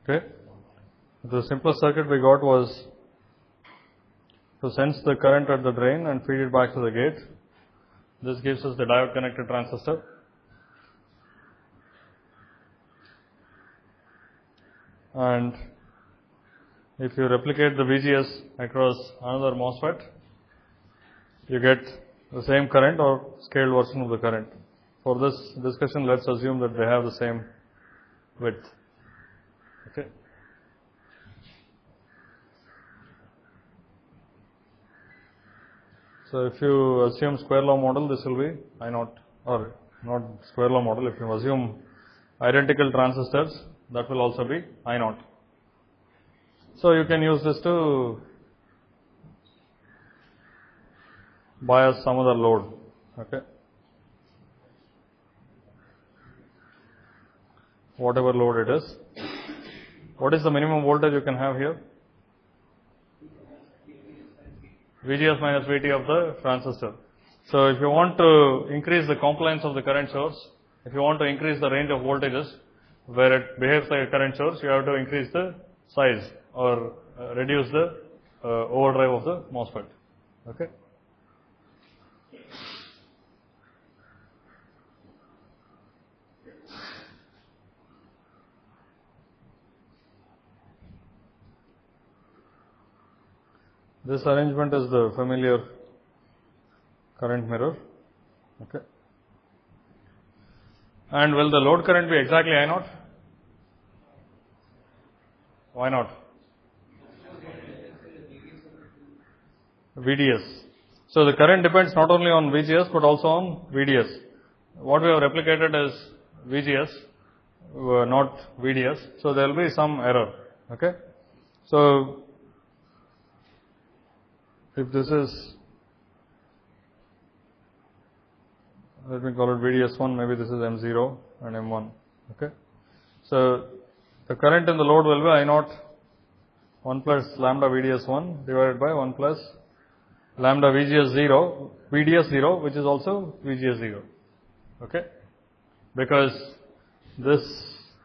Okay. The simplest circuit we got was to sense the current at the drain and feed it back to the gate. This gives us the diode connected transistor. And if you replicate the VGS across another MOSFET, you get the same current or scaled version of the current. For this discussion, let's assume that they have the same width. Okay. So if you assume square law model, this will be I naught, or not square law model. If you assume identical transistors, that will also be I naught. So you can use this to bias some other load. Okay. Whatever load it is. What is the minimum voltage you can have here? VGS minus VT of the transistor. So if you want to increase the compliance of the current source, if you want to increase the range of voltages where it behaves like a current source, you have to increase the size or reduce the overdrive of the MOSFET. Okay. This arrangement is the familiar current mirror. Okay. And will the load current be exactly I naught? Why not? VDS. So the current depends not only on VGS but also on VDS. What we have replicated is VGS, not VDS. So there will be some error. Okay. So if this is, let me call it VDS1, maybe this is M0 and M1. Okay. So the current in the load will be I naught 1 plus lambda VDS1 divided by 1 plus lambda VGS0, VDS0, which is also VGS0. Okay. Because this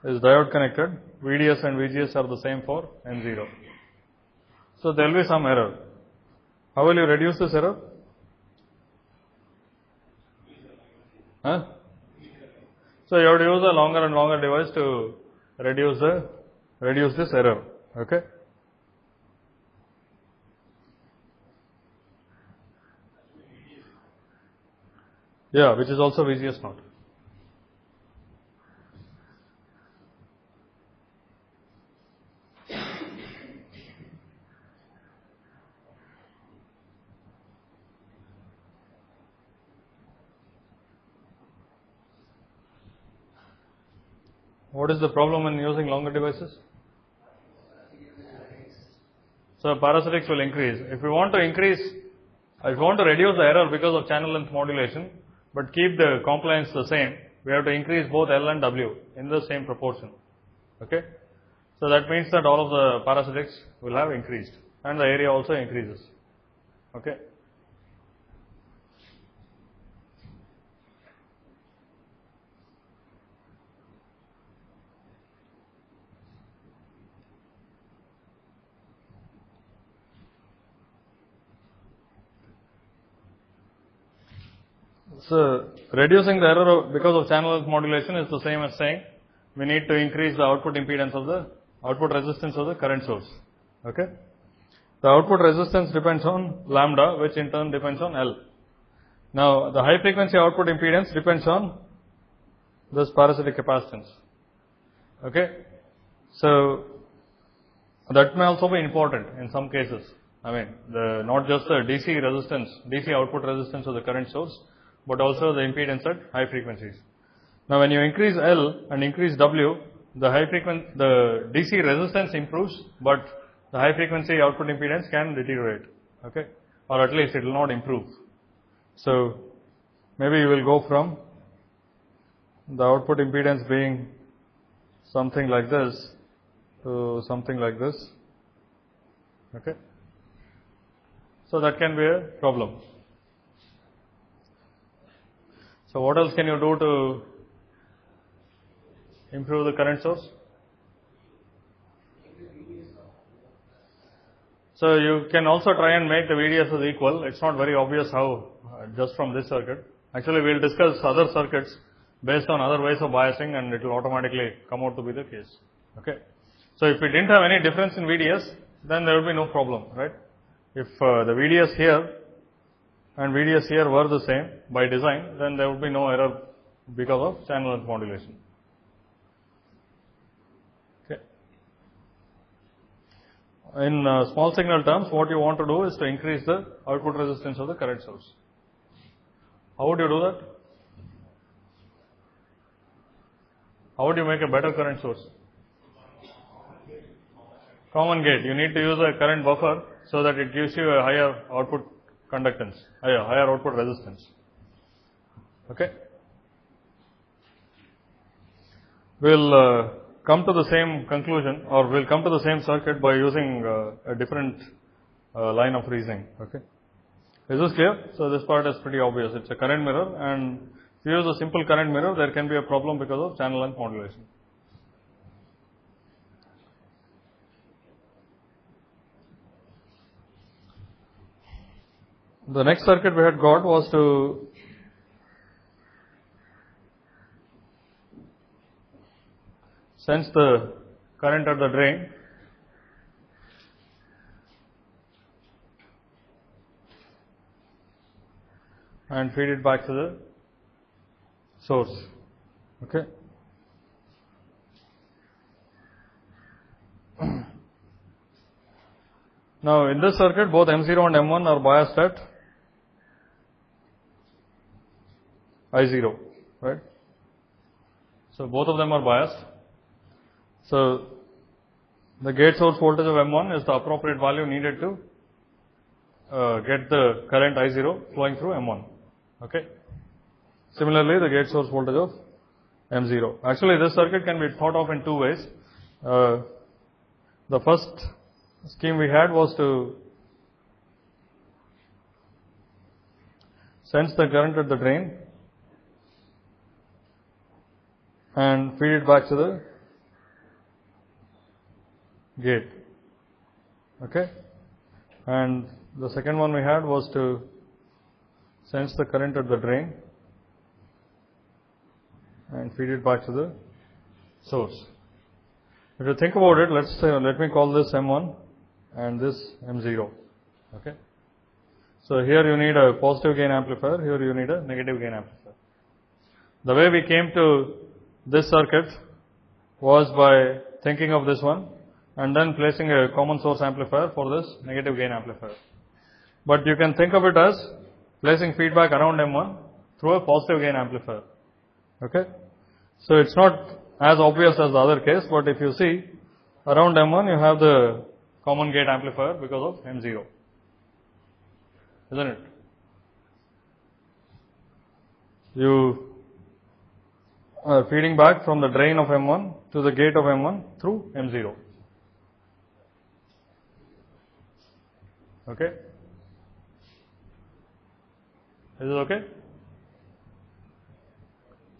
is diode connected, VDS and VGS are the same for M0. So there will be some error. How will you reduce this error? Huh? So you have to use a longer and longer device to reduce this error. Okay. Yeah, which is also VGS naught. What is the problem in using longer devices? So parasitics will increase. If you want to reduce the error because of channel length modulation, but keep the compliance the same, we have to increase both L and W in the same proportion. Okay. So that means that all of the parasitics will have increased and the area also increases. Okay. So reducing the error because of channel length modulation is the same as saying we need to increase the output impedance of the output resistance of the current source. Okay. The output resistance depends on lambda, which in turn depends on L. Now the high frequency output impedance depends on this parasitic capacitance. Okay. So that may also be important in some cases. I mean, not just the DC output resistance of the current source, but also the impedance at high frequencies. Now when you increase L and increase W, the DC resistance improves, but the high frequency output impedance can deteriorate. Okay. Or at least it will not improve. So maybe you will go from the output impedance being something like this to something like this. Okay. So that can be a problem. So what else can you do to improve the current source? So you can also try and make the VDS as equal. It's not very obvious how, just from this circuit. Actually, we'll discuss other circuits based on other ways of biasing, and it will automatically come out to be the case. Okay. So if we didn't have any difference in VDS, then there would be no problem, right? If the VDS here and VDS here were the same by design, then there would be no error because of channel length modulation. Okay. In small signal terms, what you want to do is to increase the output resistance of the current source. How would you do that? How would you make a better current source? Common gate. You need to use a current buffer so that it gives you a higher output conductance, higher output resistance. Okay. We'll come to the same conclusion, or we'll come to the same circuit by using a different line of reasoning. Okay. Is this clear? So this part is pretty obvious. It's a current mirror, and if you use a simple current mirror, there can be a problem because of channel length modulation. The next circuit we had got was to sense the current at the drain and feed it back to the source. Okay. Now in this circuit, both M0 and M1 are biased at I0, right? So both of them are biased. So the gate source voltage of M1 is the appropriate value needed to get the current I0 flowing through M1. Okay. Similarly, the gate source voltage of M0. Actually, this circuit can be thought of in two ways. The first scheme we had was to sense the current at the drain and feed it back to the gate. Okay. And the second one we had was to sense the current at the drain and feed it back to the source. If you think about it, let me call this M1 and this M0. Okay. So here you need a positive gain amplifier, here you need a negative gain amplifier. The way we came to this circuit was by thinking of this one and then placing a common source amplifier for this negative gain amplifier. But you can think of it as placing feedback around M1 through a positive gain amplifier. Okay. So it's not as obvious as the other case, but if you see around M1 you have the common gate amplifier because of M0. Isn't it? You are feeding back from the drain of M1 to the gate of M1 through M0. Okay? Is it okay?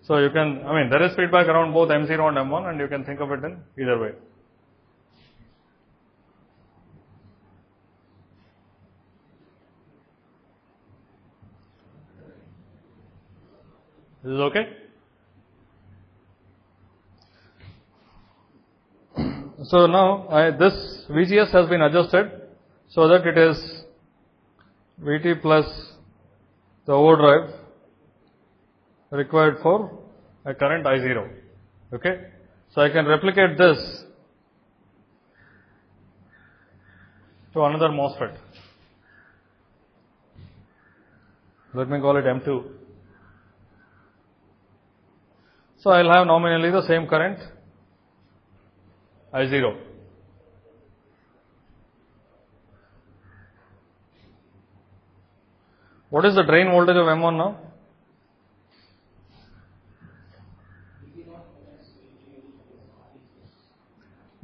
So you can, there is feedback around both M0 and M1 and you can think of it in either way. Is this okay? So now this VGS has been adjusted so that it is VT plus the overdrive required for a current I0. Okay. So I can replicate this to another MOSFET. Let me call it M2. So I'll have nominally the same current I0. What is the drain voltage of M1 now?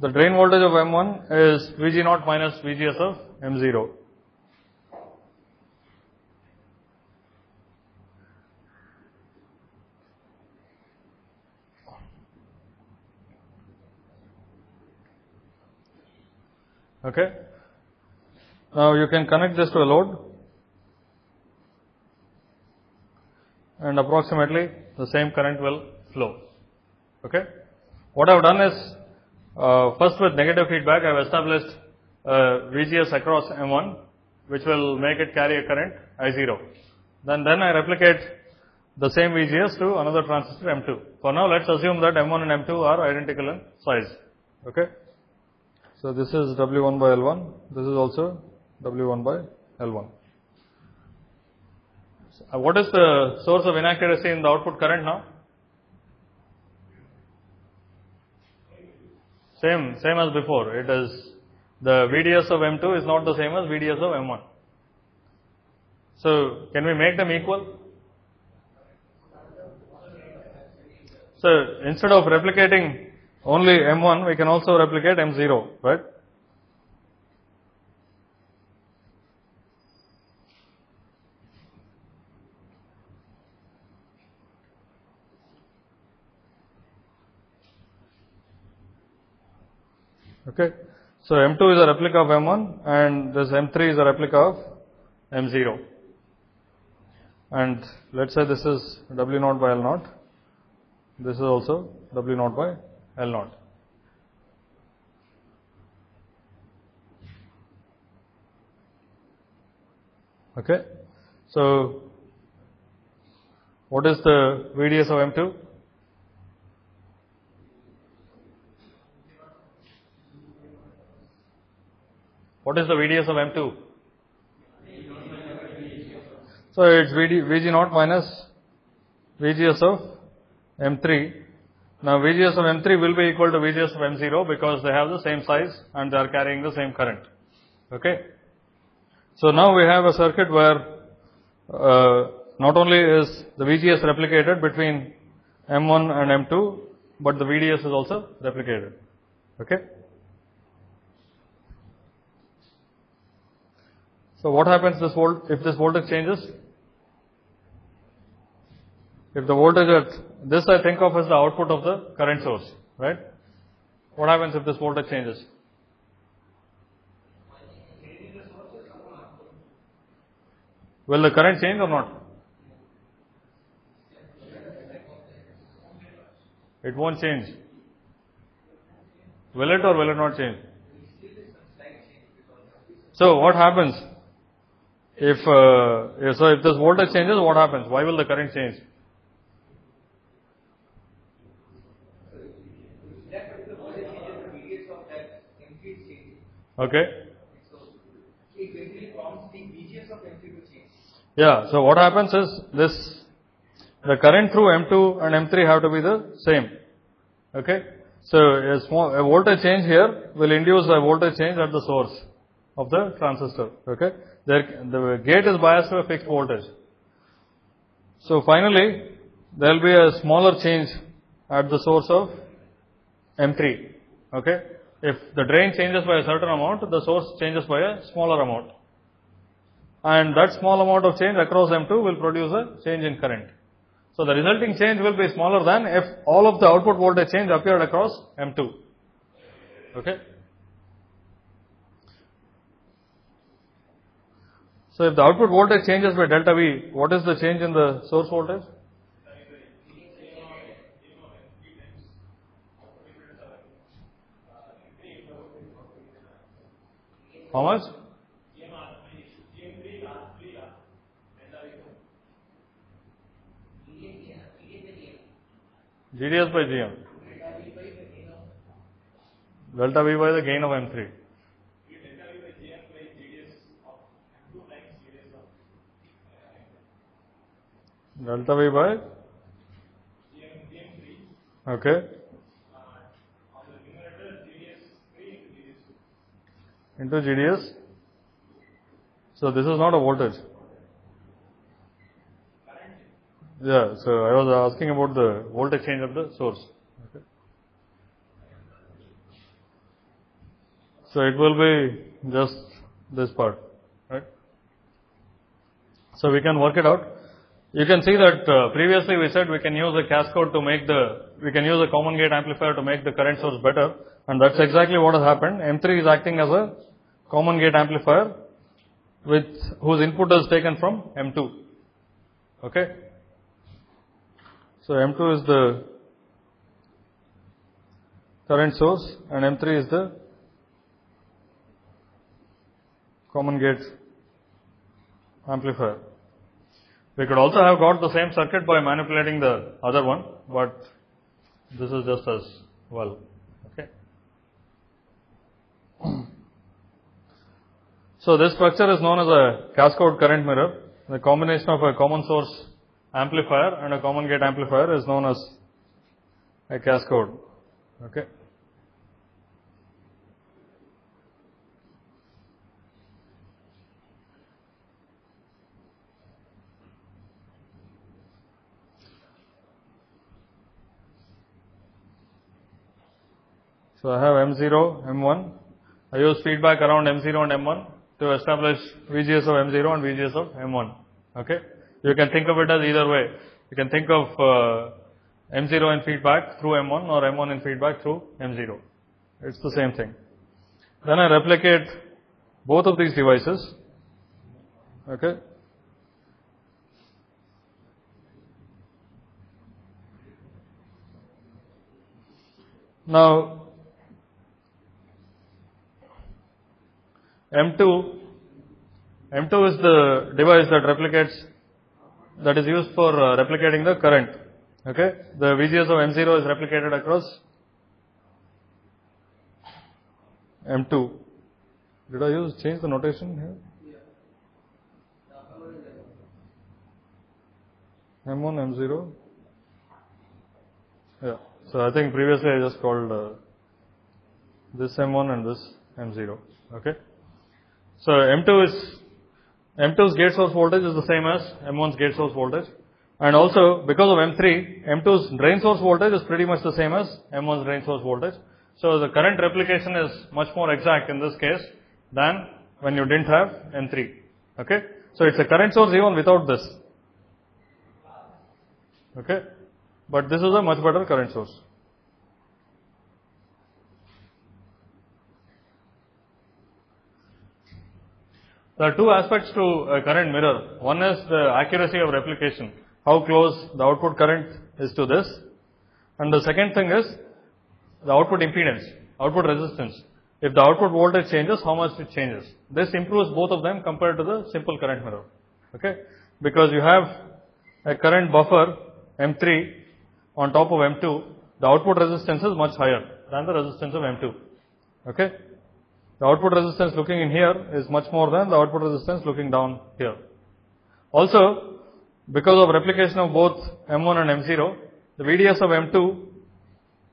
The drain voltage of M1 is VG0 minus VGS of M0. Okay. Now you can connect this to a load and approximately the same current will flow. Okay. What I have done is, first with negative feedback, I have established VGS across M1, which will make it carry a current I0. Then I replicate the same VGS to another transistor M2. For now, let's assume that M1 and M2 are identical in size. Okay. So this is W1 by L1. This is also W1 by L1. What is the source of inaccuracy in the output current now? Same as before. It is the VDS of M2 is not the same as VDS of M1. So can we make them equal? So instead of replicating only M1, we can also replicate M0, right? Okay. So M2 is a replica of M1 and this M3 is a replica of M0. And let's say this is W0 by L0. This is also W0 by L0. Okay. So what is the VDS of M2? What is the VDS of M2? So it's VG0 minus VGS of M3. Now VGS of M3 will be equal to VGS of M0 because they have the same size and they are carrying the same current. Okay. So now we have a circuit where not only is the VGS replicated between M1 and M2, but the VDS is also replicated. Okay. So what happens if this voltage changes? If the voltage at this I think of as the output of the current source, right? What happens if this voltage changes? Will the current change or not? It won't change. Will it or will it not change? So what happens? If this voltage changes, what happens? Why will the current change? Okay. Yeah. So what happens is the current through M2 and M3 have to be the same. Okay. So a voltage change here will induce a voltage change at the source of the transistor. Okay. The gate is biased to a fixed voltage. So finally, there will be a smaller change at the source of M3. Okay. If the drain changes by a certain amount, the source changes by a smaller amount. And that small amount of change across M2 will produce a change in current. So the resulting change will be smaller than if all of the output voltage change appeared across M2. Okay. So if the output voltage changes by delta V, what is the change in the source voltage? How much? GDS by GM. Delta V by the gain of M3. Delta V by? Okay. Into GDS. So this is not a voltage. Yeah, so I was asking about the voltage change of the source. Okay. So it will be just this part, right? So we can work it out. You can see that previously we said we can use a cascode to make we can use a common gate amplifier to make the current source better, and that's exactly what has happened. M3 is acting as a common gate amplifier, whose input is taken from M2. Okay. So M2 is the current source and M3 is the common gate amplifier. We could also have got the same circuit by manipulating the other one, but this is just as well. Okay. So this structure is known as a cascode current mirror. The combination of a common source amplifier and a common gate amplifier is known as a cascode. Okay. So I have M0, M1. I use feedback around M0 and M1 to establish VGS of M0 and VGS of M1. Okay. You can think of it as either way. You can think of M0 in feedback through M1 or M1 in feedback through M0. It's the same thing. Then I replicate both of these devices. Okay. Now, M2 is the device that replicates, that is used for replicating the current. Okay. The VGS of M0 is replicated across M2. Did I change the notation here? M1, M0. Yeah. So I think previously I just called this M1 and this M0. Okay. So M2's gate source voltage is the same as M1's gate source voltage, and also because of M3, M2's drain source voltage is pretty much the same as M1's drain source voltage. So the current replication is much more exact in this case than when you didn't have M3. Okay. So it's a current source even without this. Okay. But this is a much better current source. There are two aspects to a current mirror. One is the accuracy of replication, how close the output current is to this. And the second thing is the output impedance, output resistance. If the output voltage changes, how much it changes. This improves both of them compared to the simple current mirror. Okay? Because you have a current buffer M3 on top of M2, the output resistance is much higher than the resistance of M2. Okay? The output resistance looking in here is much more than the output resistance looking down here. Also, because of replication of both M1 and M0, the VDS of M2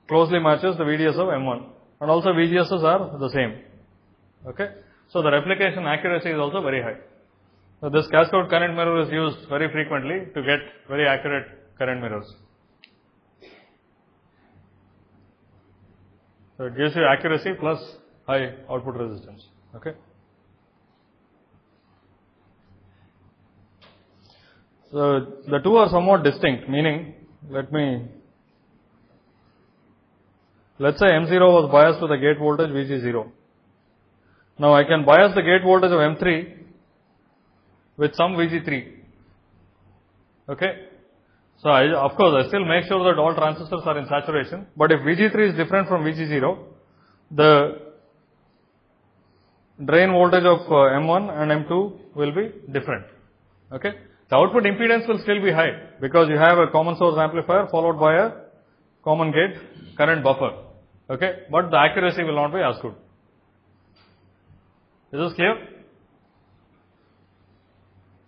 closely matches the VDS of M1, and also VGSs are the same. Okay? So the replication accuracy is also very high. So this cascode current mirror is used very frequently to get very accurate current mirrors. So it gives you accuracy plus high output resistance. Okay. So the two are somewhat distinct, meaning, let's say M0 was biased to the gate voltage VG0. Now I can bias the gate voltage of M3 with some VG3. Okay. So of course I still make sure that all transistors are in saturation, but if VG3 is different from VG0, the drain voltage of M1 and M2 will be different. Okay. The output impedance will still be high because you have a common source amplifier followed by a common gate current buffer. Okay. But the accuracy will not be as good. Is this clear?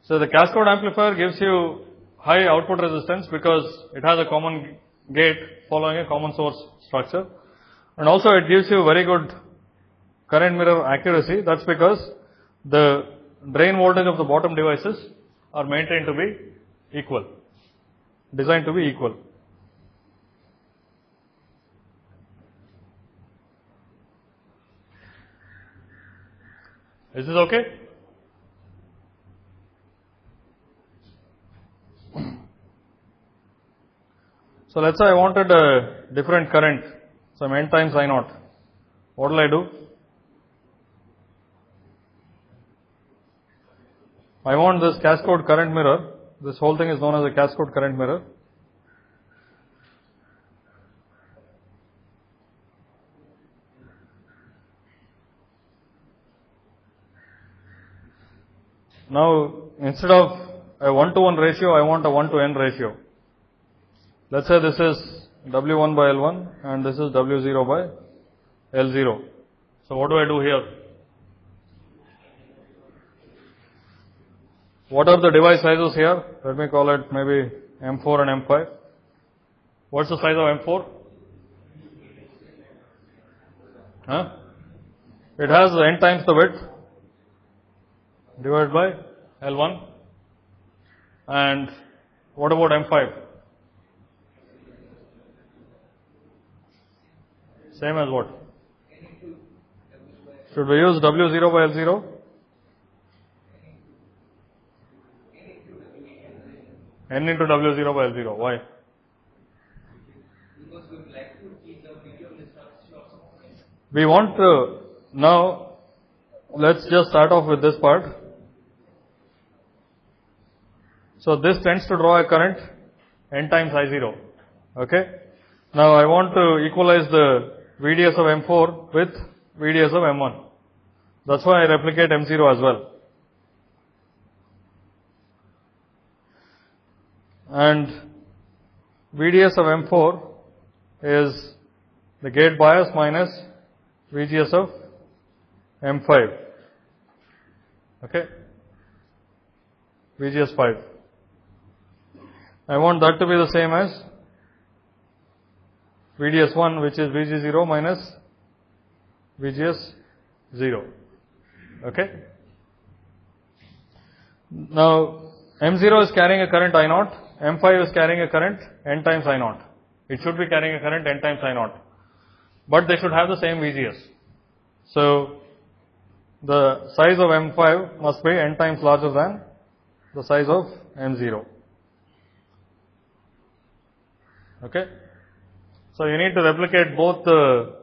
So the cascode amplifier gives you high output resistance because it has a common gate following a common source structure, and also it gives you very good current mirror accuracy. That's because the drain voltage of the bottom devices are maintained to be equal, designed to be equal. Is this okay? So let's say I wanted a different current, some n times I naught. What will I do? I want this cascode current mirror. This whole thing is known as a cascode current mirror. Now, instead of a 1-to-1 ratio, I want a 1-to-n ratio. Let's say this is W1 by L1 and this is W0 by L0. So what do I do here? What are the device sizes here? Let me call it maybe M4 and M5. What's the size of M4? Huh? It has n times the width divided by L1. And what about M5? Same as what? Should we use W0 by L0? N into W0 by L0. Why? Because we would like to keep the video distance. We want to, now let's just start off with this part. So this tends to draw a current N times I0. Okay. Now I want to equalize the VDS of M4 with VDS of M1. That's why I replicate M0 as well. And VDS of M4 is the gate bias minus VGS of M5. Okay. VGS 5. I want that to be the same as VDS 1, which is VG0 minus VGS 0. Okay. Now, M0 is carrying a current I0. M5 is carrying a current N times I0. It should be carrying a current N times I0. But they should have the same VGS. So, the size of M5 must be N times larger than the size of M0. Okay. So, you need to replicate both the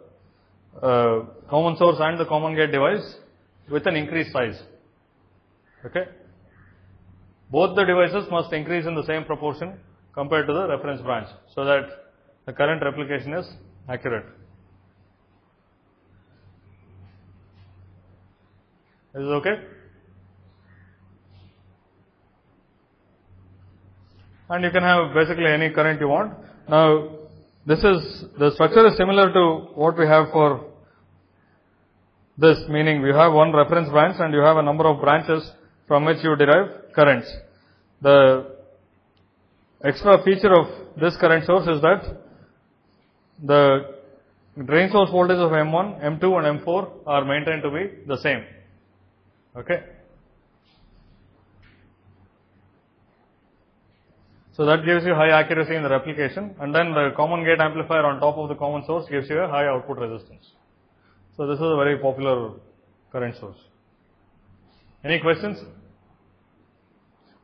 common source and the common gate device with an increased size. Okay. Both the devices must increase in the same proportion compared to the reference branch so that the current replication is accurate. Is it okay? And you can have basically any current you want. Now, the structure is similar to what we have for this, meaning we have one reference branch and you have a number of branches from which you derive currents. The extra feature of this current source is that the drain source voltage of M1, M2 and M4 are maintained to be the same. Okay. So that gives you high accuracy in the replication, and then the common gate amplifier on top of the common source gives you a high output resistance. So this is a very popular current source. Any questions?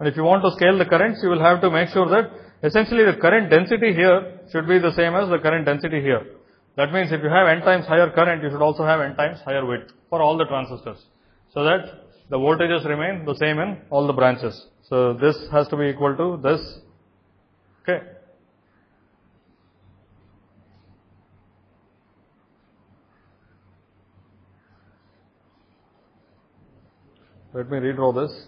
And if you want to scale the currents, you will have to make sure that essentially the current density here should be the same as the current density here. That means if you have N times higher current, you should also have N times higher width for all the transistors, so that the voltages remain the same in all the branches. So this has to be equal to this. Okay. Let me redraw this.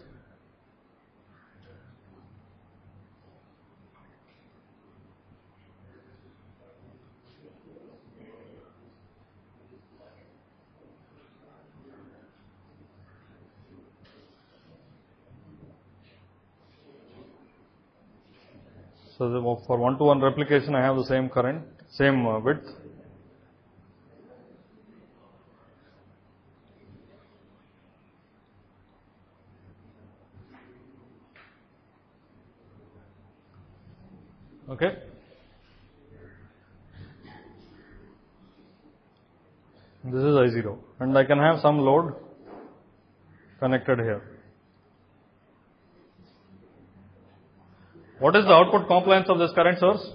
So for 1-to-1 replication, I have the same current, same width. Okay. This is I0, and I can have some load connected here. What is the output compliance of this current source?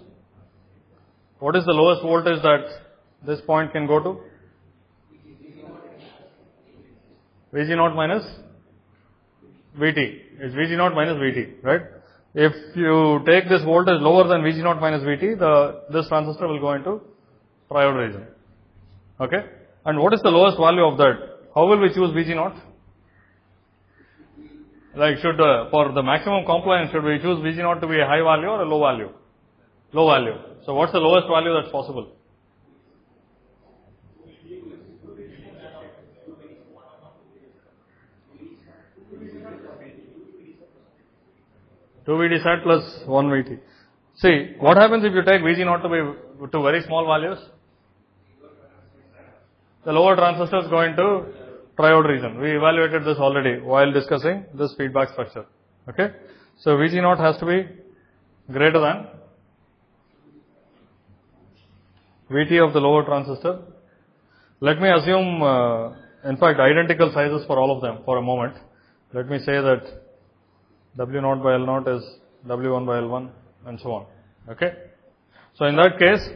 What is the lowest voltage that this point can go to? VG0 minus VT. It's VG0 minus VT, right? If you take this voltage lower than VG0 minus VT, this transistor will go into triode region. Okay? And what is the lowest value of that? How will we choose VG0? Like for the maximum compliance, should we choose VG0 to be a high value or a low value? Low value. So what's the lowest value that's possible? Two VD sat plus one VT. See, what happens if you take VG0 to very small values? The lower transistors go into triode region. We evaluated this already while discussing this feedback structure. Okay? So VG0 has to be greater than VT of the lower transistor. Let me assume, in fact, identical sizes for all of them for a moment. Let me say that W0 by L0 is W1 by L1 and so on. Okay? So in that case,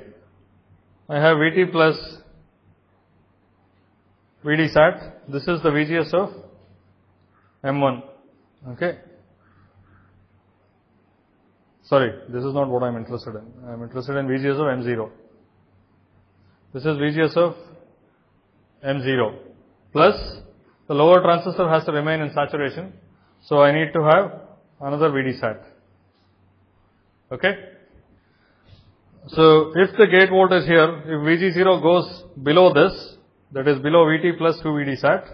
I have VT plus VD sat. This is the VGS of M1. Okay? Sorry, this is not what I am interested in. I am interested in VGS of M0. This is VGS of M0 plus the lower transistor has to remain in saturation. So I need to have another VD sat. Okay? So if the gate voltage here, if VG0 goes below this, that is below VT plus 2 VD sat,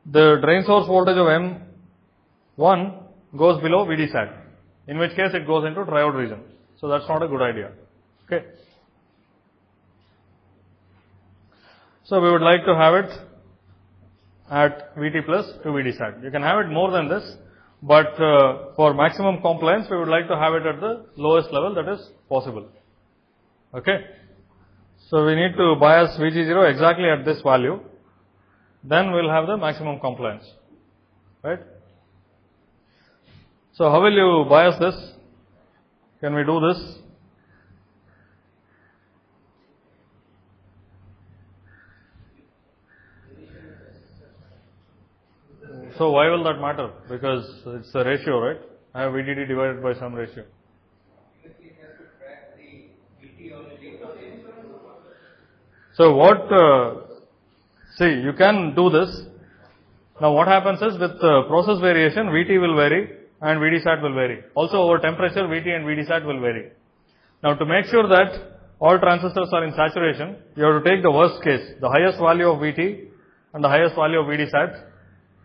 the drain source voltage of M1 goes below VD sat, in which case it goes into triode region. So that's not a good idea. Okay? So we would like to have it at VT plus 2 VD sat. You can have it more than this, but for maximum compliance, we would like to have it at the lowest level that is possible. Okay? So we need to bias VG0 exactly at this value. Then we'll have the maximum compliance. Right? So how will you bias this? Can we do this? So why will that matter? Because it's a ratio, right? I have VDD divided by some ratio. So see, you can do this. Now what happens is with process variation, VT will vary and VD sat will vary. Also over temperature, VT and VD sat will vary. Now to make sure that all transistors are in saturation, you have to take the worst case, the highest value of VT and the highest value of VD sat.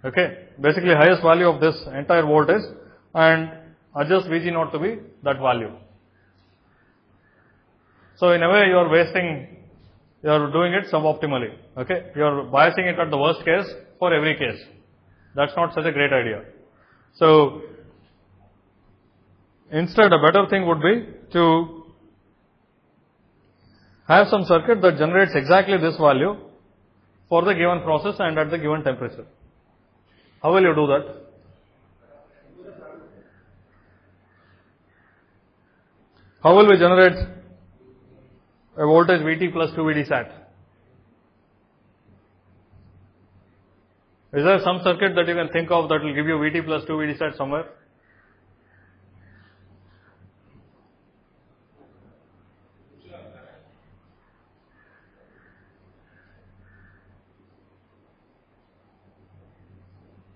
Okay, basically highest value of this entire voltage and adjust VG0 to be that value. So in a way you are doing it suboptimally. Okay, you are biasing it at the worst case for every case. That's not such a great idea. So instead a better thing would be to have some circuit that generates exactly this value for the given process and at the given temperature. How will you do that? How will we generate a voltage VT plus 2 VD sat? Is there some circuit that you can think of that will give you VT plus 2 VD sat somewhere?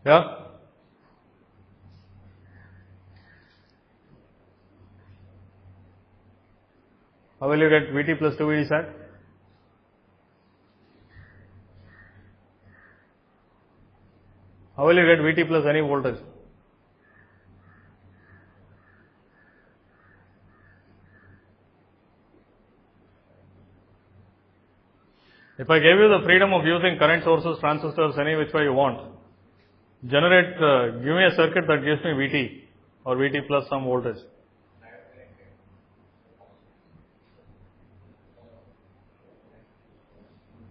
Yeah? How will you get VT plus 2 VD sat? How will you get VT plus any voltage? If I gave you the freedom of using current sources, transistors, any which way you want, give me a circuit that gives me VT or VT plus some voltage.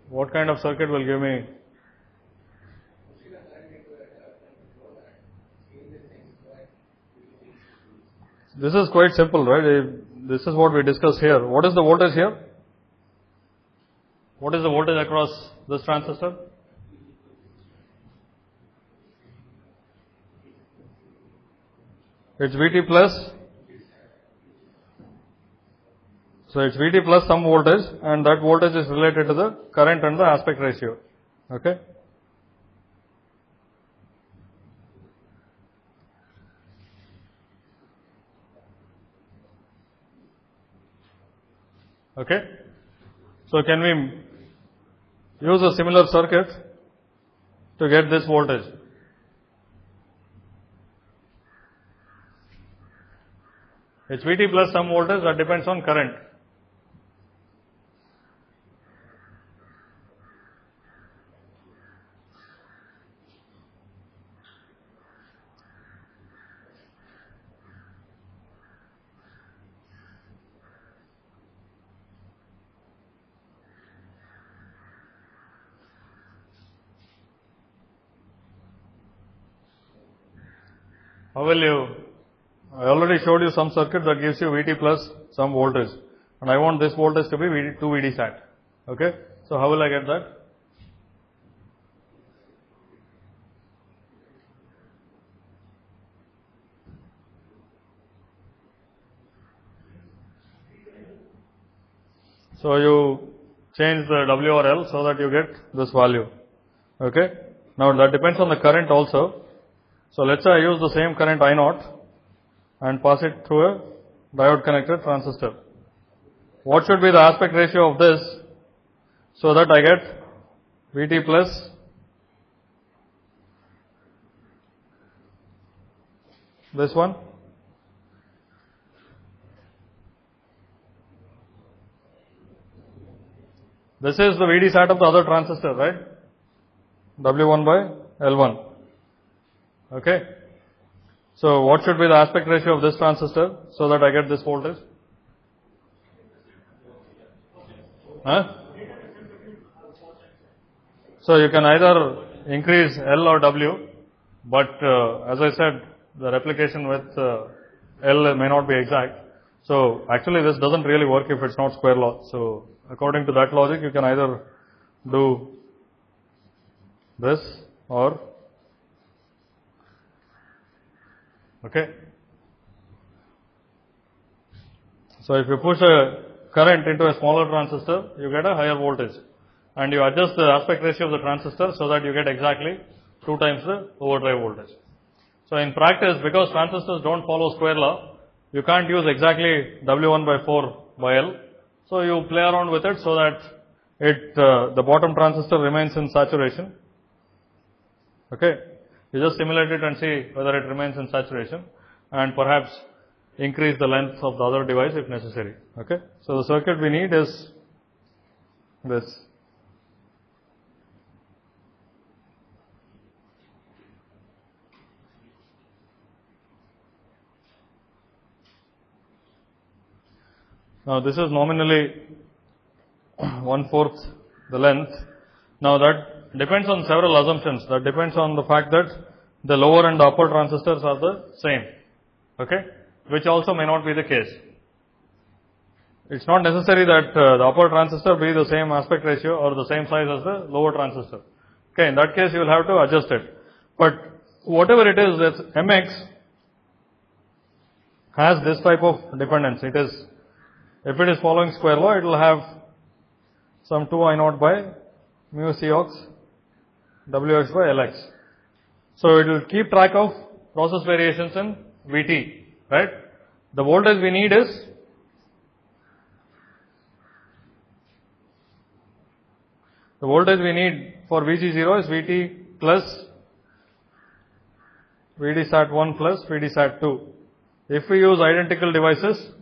What kind of circuit will give me? This is quite simple, right? This is what we discussed here. What is the voltage here? What is the voltage across this transistor? It's Vt plus, so it's Vt plus some voltage, and that voltage is related to the current and the aspect ratio. Okay. Okay. So can we use a similar circuit to get this voltage? It's Vt plus some voltage that depends on current. How will you? I already showed you some circuit that gives you Vt plus some voltage, and I want this voltage to be 2 Vd sat. Okay. So how will I get that? So you change the W or L so that you get this value. Okay. Now that depends on the current also. So let's say I use the same current I0 and pass it through a diode connected transistor. What should be the aspect ratio of this so that I get Vt plus this one? This is the Vd sat of the other transistor, right? W1 by L1. Okay. So what should be the aspect ratio of this transistor so that I get this voltage? Huh? So you can either increase L or W, but as I said, the replication with L may not be exact. So actually this doesn't really work if it's not square law. So according to that logic, you can either do this or okay. So if you push a current into a smaller transistor, you get a higher voltage, and you adjust the aspect ratio of the transistor so that you get exactly 2 times the overdrive voltage. So in practice, because transistors don't follow square law, you can't use exactly W1 by 4 by L. So you play around with it so that the bottom transistor remains in saturation. Okay. You just simulate it and see whether it remains in saturation, and perhaps increase the length of the other device if necessary. Okay. So the circuit we need is this. Now this is nominally 1/4 the length. Now that depends on several assumptions. That depends on the fact that the lower and the upper transistors are the same. Okay. Which also may not be the case. It's not necessary that the upper transistor be the same aspect ratio or the same size as the lower transistor. Okay. In that case, you will have to adjust it. But whatever it is, that Mx has this type of dependence. It is, if it is following square law, it will have some 2 I0 by mu Cox Wx by Lx. So it will keep track of process variations in Vt, right? The voltage we need is for Vg0 is Vt plus Vd sat 1 plus Vd sat 2. If we use identical devices,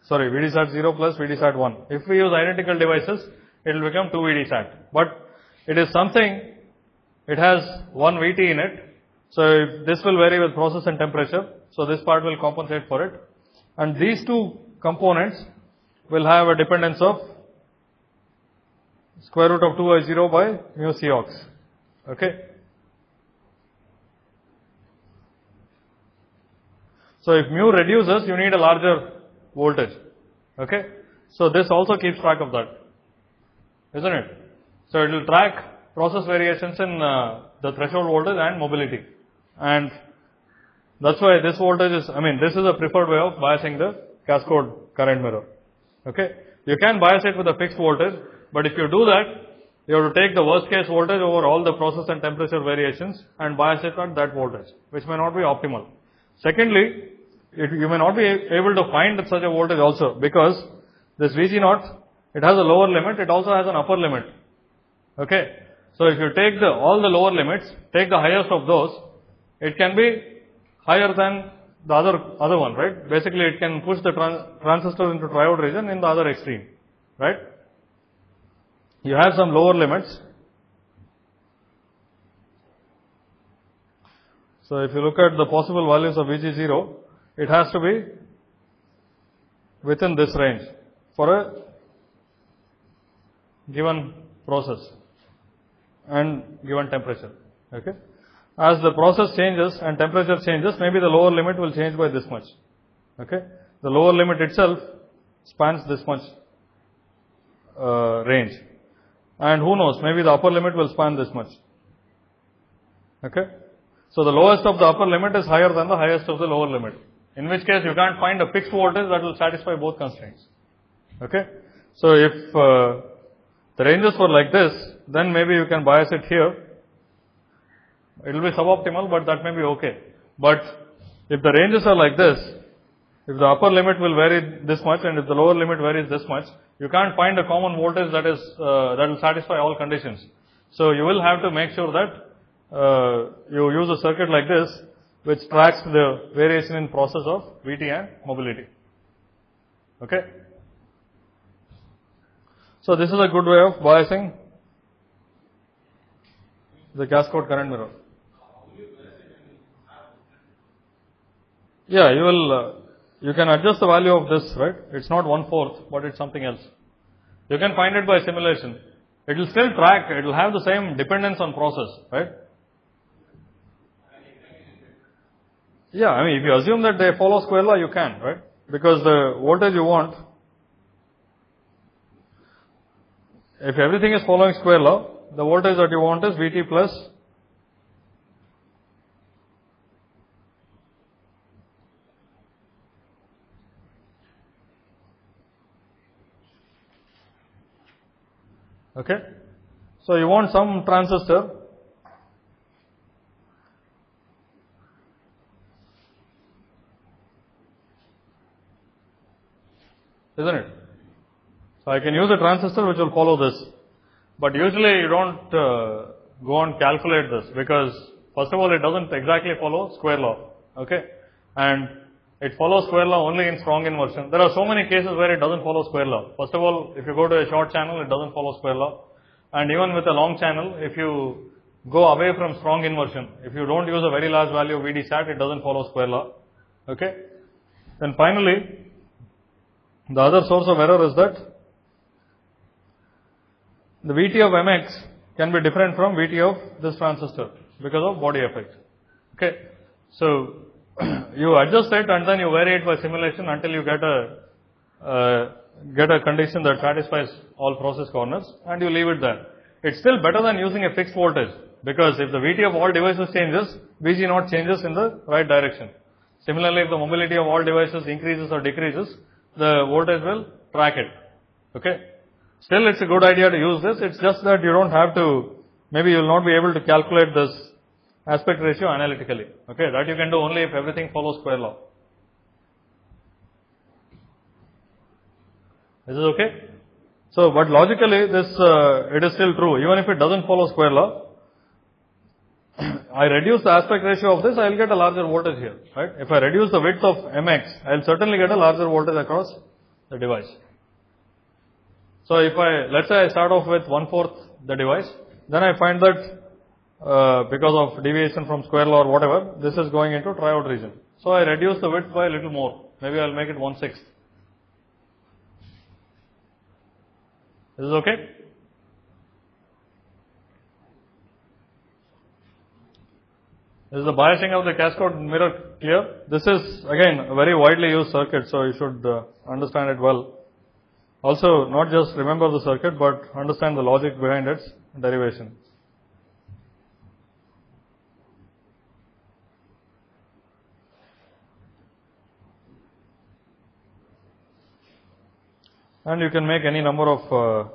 Vd sat 0 plus Vd sat 1. If we use identical devices, it will become 2 Vd sat. But it is something, it has 1 Vt in it. So if this will vary with process and temperature. So this part will compensate for it. And these two components will have a dependence of square root of 2I0 by mu Cox. Okay. So if mu reduces, you need a larger voltage. Okay. So this also keeps track of that, isn't it? So it will track process variations in the threshold voltage and mobility. And That's why this voltage is, this is a preferred way of biasing the cascode current mirror. Okay. You can bias it with a fixed voltage, but if you do that, you have to take the worst case voltage over all the process and temperature variations and bias it at that voltage, which may not be optimal. Secondly, you may not be able to find such a voltage also, because this VG0, it has a lower limit, it also has an upper limit. Okay. So if you take all the lower limits, take the highest of those, it can be higher than the other one, right? Basically, it can push the transistor into triode region in the other extreme, right? You have some lower limits. So if you look at the possible values of VG0, it has to be within this range for a given process and given temperature. Okay. As the process changes and temperature changes, maybe the lower limit will change by this much. Okay. The lower limit itself spans this much range. And who knows, maybe the upper limit will span this much. Okay. So the lowest of the upper limit is higher than the highest of the lower limit. In which case you can't find a fixed voltage that will satisfy both constraints. Okay. So if the ranges were like this, then maybe you can bias it here. It will be suboptimal, but that may be okay. But if the ranges are like this, if the upper limit will vary this much and if the lower limit varies this much, you can't find a common voltage that will satisfy all conditions. So you will have to make sure that you use a circuit like this, which tracks the variation in process of VT and mobility. Okay. So this is a good way of biasing the cascode current mirror. Yeah, you can adjust the value of this, right? It's not 1/4, but it's something else. You can find it by simulation. It will still track, it will have the same dependence on process, right? Yeah, if you assume that they follow square law, you can, right? Because the voltage you want, if everything is following square law, the voltage that you want is Vt plus okay. So you want some transistor isn't it? So I can use a transistor which will follow this. But usually you don't go and calculate this, because first of all it doesn't exactly follow square law. Okay. And it follows square law only in strong inversion. There are so many cases where it doesn't follow square law. First of all, if you go to a short channel, it doesn't follow square law. And even with a long channel, if you go away from strong inversion, if you don't use a very large value of VD sat, it doesn't follow square law. Okay. Then finally, the other source of error is that the Vt of Mx can be different from Vt of this transistor because of body effect. Okay. So you adjust it and then you vary it by simulation until you get a condition that satisfies all process corners, and you leave it there. It's still better than using a fixed voltage, because if the Vt of all devices changes, Vg0 changes in the right direction. Similarly, if the mobility of all devices increases or decreases, the voltage will track it. Okay. Still, it's a good idea to use this. It's just that you don't have to, maybe you will not be able to calculate this aspect ratio analytically. Okay. That you can do only if everything follows square law. Is this okay? So, but logically this, it is still true. Even if it doesn't follow square law, I reduce the aspect ratio of this, I will get a larger voltage here, right? If I reduce the width of Mx, I will certainly get a larger voltage across the device. So if let's say I start off with 1/4 the device, then I find that because of deviation from square law or whatever, this is going into triode region. So I reduce the width by a little more. Maybe I will make it 1/6. This is okay? Is the biasing of the cascode mirror clear? This is again a very widely used circuit, so you should understand it well. Also, not just remember the circuit, but understand the logic behind its derivation. and you can make any number of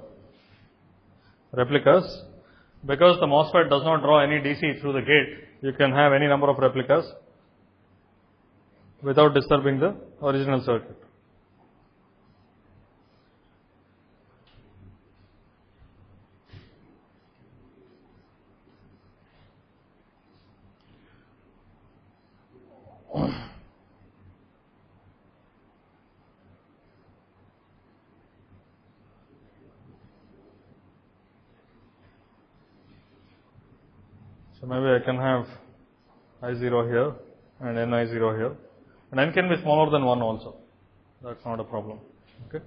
replicas. Because the MOSFET does not draw any DC through the gate, you can have any number of replicas without disturbing the original circuit. So maybe I can have I0 here and Ni0 here, and N can be smaller than 1 also. That's not a problem. Okay.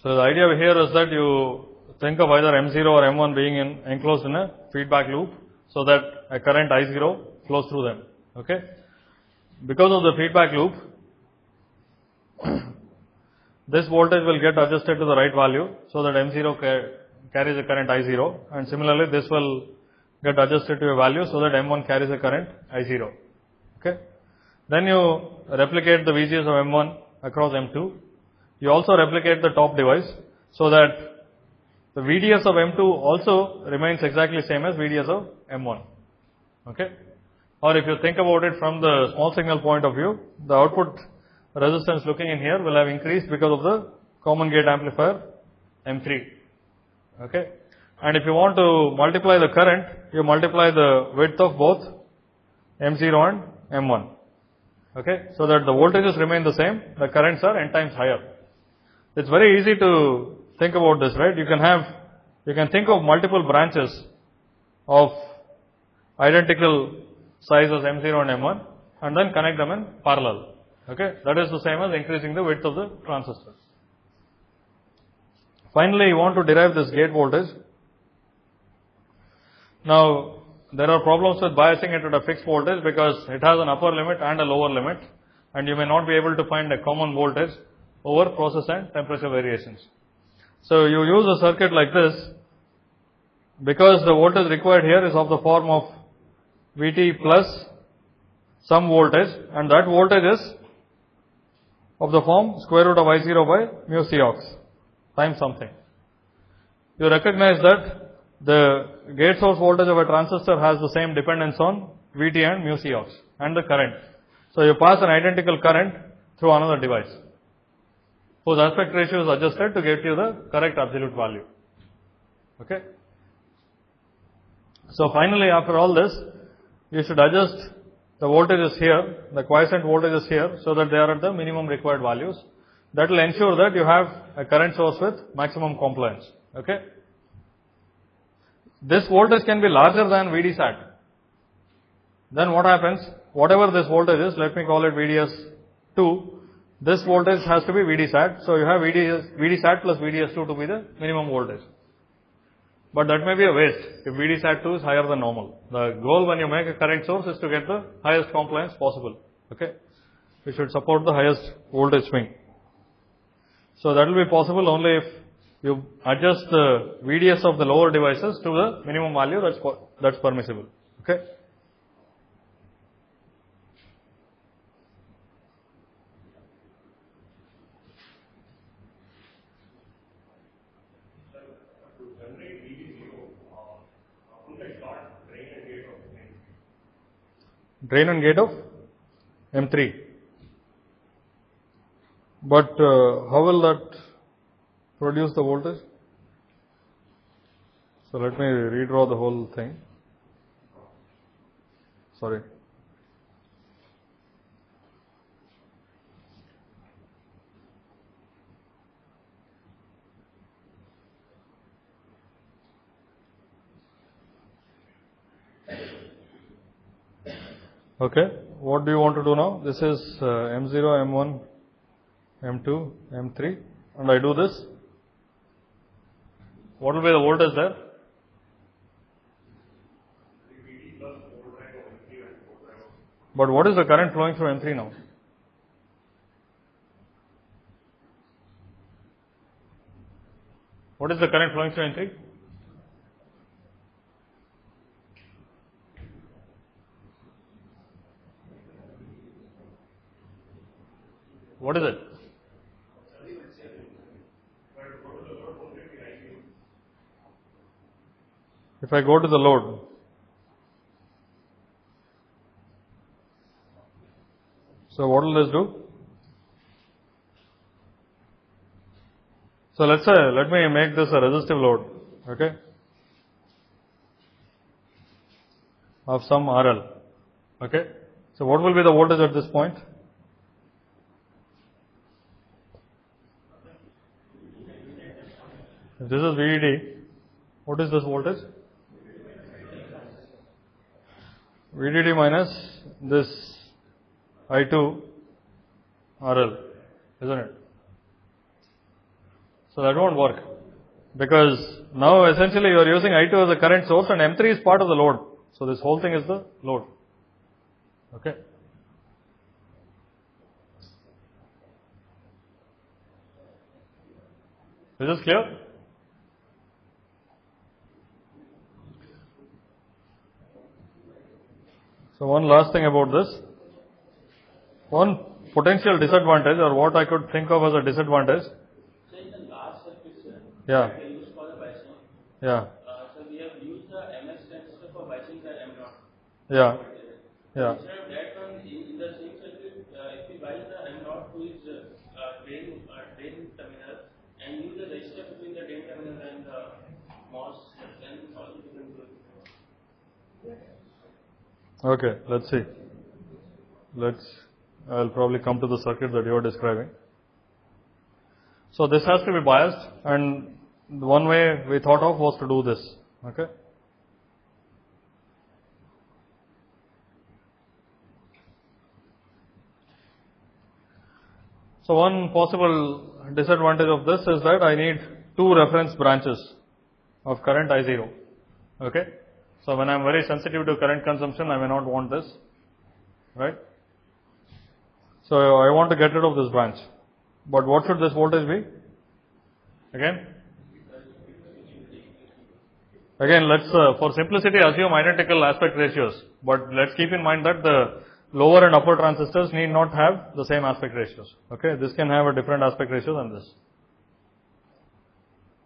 So the idea here is that you think of either M0 or M1 being enclosed in a feedback loop, so that a current I0 flows through them. Okay. Because of the feedback loop, this voltage will get adjusted to the right value, so that M0 carries a current I0, and similarly this will get adjusted to a value, so that M1 carries a current I0. Okay. Then you replicate the VGS of M1 across M2. You also replicate the top device, so that the VDS of M2 also remains exactly same as VDS of M1. Okay. Or if you think about it from the small signal point of view, the output resistance looking in here will have increased because of the common gate amplifier M3. Okay. And if you want to multiply the current, you multiply the width of both M0 and M1. Okay. So that the voltages remain the same, the currents are n times higher. It's very easy to think about this, right? You can think of multiple branches of identical size as M0 and M1 and then connect them in parallel. Okay. That is the same as increasing the width of the transistor. Finally, you want to derive this gate voltage. Now, there are problems with biasing it at a fixed voltage because it has an upper limit and a lower limit, and you may not be able to find a common voltage over process and temperature variations. So you use a circuit like this because the voltage required here is of the form of Vt plus some voltage, and that voltage is of the form square root of I0 by mu Cox times something. You recognize that the gate source voltage of a transistor has the same dependence on Vt and mu Cox and the current. So you pass an identical current through another device whose aspect ratio is adjusted to get you the correct absolute value. Okay. So finally, after all this, you should adjust the voltages here, the quiescent voltages here, so that they are at the minimum required values. That will ensure that you have a current source with maximum compliance. Okay. This voltage can be larger than VD sat. Then what happens? Whatever this voltage is, let me call it VDS2. This voltage has to be VD sat. So you have VD sat plus VDS2 to be the minimum voltage. But that may be a waste if VD sat2 is higher than normal. The goal when you make a current source is to get the highest compliance possible. Okay. You should support the highest voltage swing. So that will be possible only if you adjust the VDS of the lower devices to the minimum value that's permissible. Okay. Drain and gate of M3. But how will that produce the voltage? So let me redraw the whole thing. Sorry. Okay, what do you want to do now? This is M0, M1, M2, M3, and I do this. What will be the voltage there? But what is the current flowing through M3 now? What is the current flowing through M3? What is it? If I go to the load, so what will this do? So let's say, let me make this a resistive load, okay, of some RL, okay. So what will be the voltage at this point? If this is VDD, what is this voltage? VDD minus this I2 RL, isn't it? So that won't work, because now essentially you are using I2 as a current source and M3 is part of the load. So this whole thing is the load. Okay. Is this clear? So one last thing about this. One potential disadvantage, or what I could think of as a disadvantage. So in the last circuit, Yeah. that we used for the biasing. Yeah. So we have used the MS transistor for biasing the M0. Yeah. Yeah. Instead of that one, in the same circuit, if we bias the M0 to its drain terminal and use the resistor between the drain terminal and the MOS, then also we can do it. Okay, let's see. I'll probably come to the circuit that you are describing. So this has to be biased, and one way we thought of was to do this. Okay. So one possible disadvantage of this is that I need two reference branches of current I0. Okay. So when I am very sensitive to current consumption, I may not want this, right? So I want to get rid of this branch. But what should this voltage be? Again, let's for simplicity assume identical aspect ratios. But let's keep in mind that the lower and upper transistors need not have the same aspect ratios. Okay, this can have a different aspect ratio than this.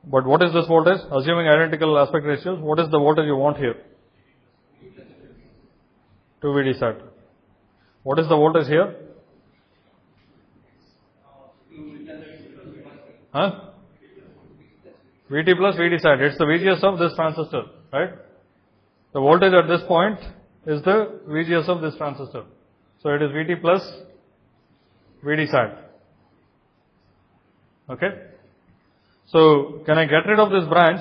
But what is this voltage? Assuming identical aspect ratios, what is the voltage you want here? 2 VD sat. What is the voltage here? Huh? VT plus VD sat. It's the VGS of this transistor, right? The voltage at this point is the VGS of this transistor. So it is VT plus VD sat. Okay? So can I get rid of this branch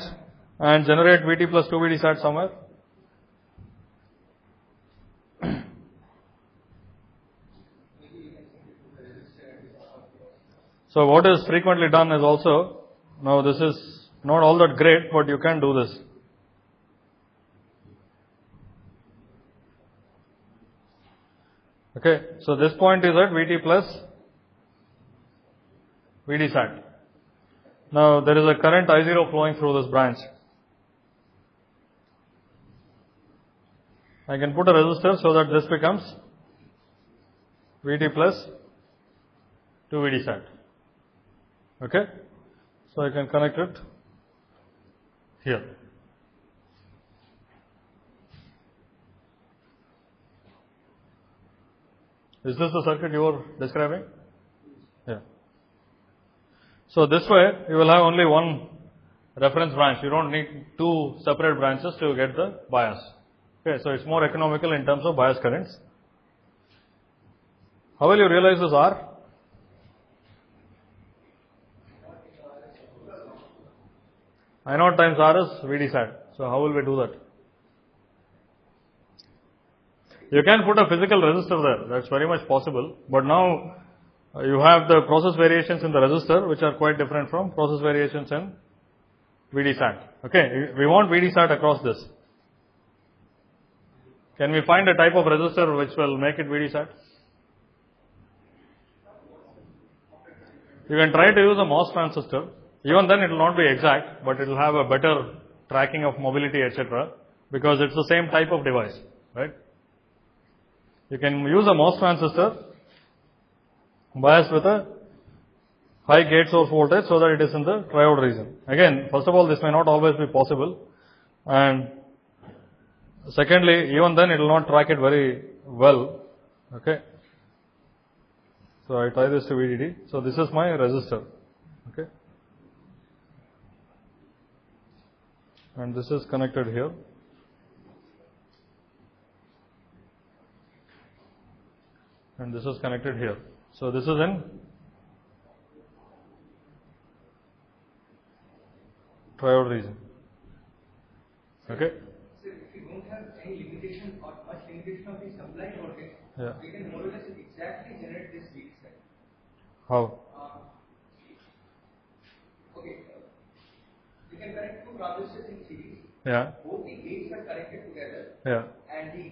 and generate VT plus 2 VD sat somewhere? So what is frequently done is also, now this is not all that great, but you can do this. Okay, so this point is at VT plus VD sat. Now there is a current I0 flowing through this branch. I can put a resistor so that this becomes VT plus 2 VD sat. Okay, so I can connect it here. Is this the circuit you are describing? Yeah. So this way you will have only one reference branch. You don't need two separate branches to get the bias. Okay, so it's more economical in terms of bias currents. How will you realize this R? I0 times R is VD sat. So how will we do that? You can put a physical resistor there. That's very much possible. But now you have the process variations in the resistor, which are quite different from process variations in VD sat. Okay, we want VD sat across this. Can we find a type of resistor which will make it VD sat? You can try to use a MOS transistor. Even then it will not be exact, but it will have a better tracking of mobility, etc. because it's the same type of device, right? You can use a MOS transistor biased with a high gate source voltage so that it is in the triode region. Again, first of all, this may not always be possible, and secondly, even then it will not track it very well. Okay. So I tie this to VDD. So this is my resistor. Okay. And this is connected here. And this is connected here. So this is in triode region. Okay. So if you don't have any limitation or much limitation of the supply voltage, Yeah. we can more or less exactly generate this VD set. How? Okay. We can connect two transistors in series. Yeah. Both the gates are connected together. Yeah. And the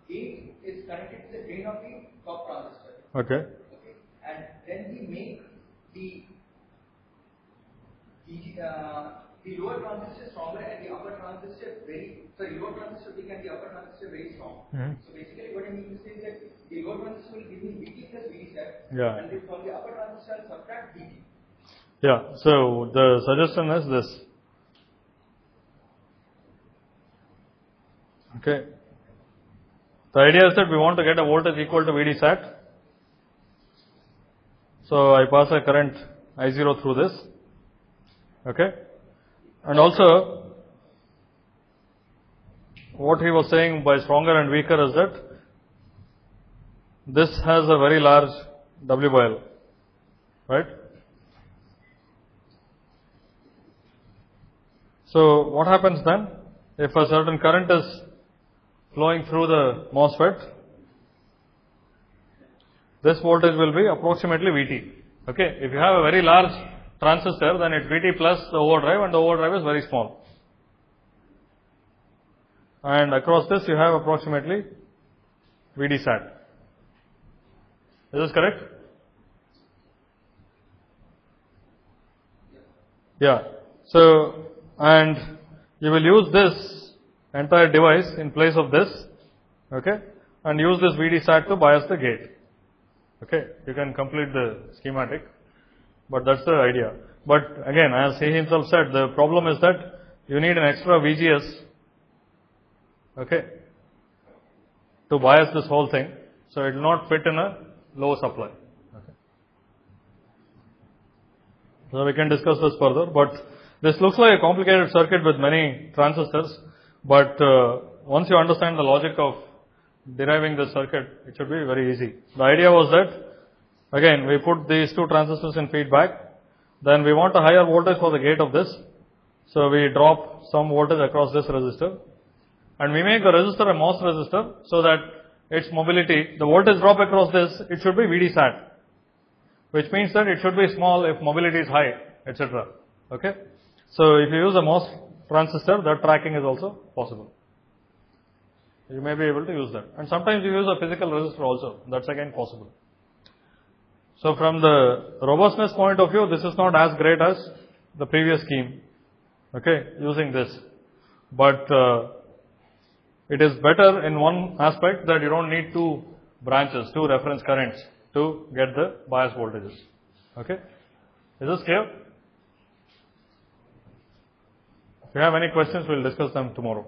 gate is connected to the drain of the top transistor. Okay. Okay. And then we make the lower transistor stronger and the upper transistor lower transistor weak and the upper transistor very strong. So basically what I mean to say is that the lower transistor will give me VT plus VD set. Yeah. And from the upper transistor I'll subtract VT. Yeah. So the suggestion is this. Okay. The idea is that we want to get a voltage equal to VD sat. So I pass a current I0 through this. Okay. And also, what he was saying by stronger and weaker is that this has a very large W by L, right? So what happens then if a certain current is flowing through the MOSFET? This voltage will be approximately VT. Okay, if you have a very large transistor, then it's VT plus the overdrive, and the overdrive is very small. And across this you have approximately VD sat. Is this correct? Yeah. So, and you will use this entire device in place of this, okay, and use this VD sat to bias the gate. Okay, you can complete the schematic, but that's the idea. But again, as he himself said, the problem is that you need an extra VGS, okay, to bias this whole thing, so it will not fit in a low supply. Okay. So we can discuss this further, but this looks like a complicated circuit with many transistors, but once you understand the logic of deriving the circuit, it should be very easy. The idea was that, again, we put these two transistors in feedback, then we want a higher voltage for the gate of this, so we drop some voltage across this resistor, and we make the resistor a MOS resistor, so that its mobility, the voltage drop across this, it should be VD sat, which means that it should be small if mobility is high, etc. Okay? So if you use a MOS transistor, that tracking is also possible. You may be able to use that. And sometimes you use a physical resistor also. That's again possible. So from the robustness point of view, this is not as great as the previous scheme. Okay, using this. But it is better in one aspect that you don't need two branches, two reference currents to get the bias voltages. Okay. Is this clear? If you have any questions, we'll discuss them tomorrow.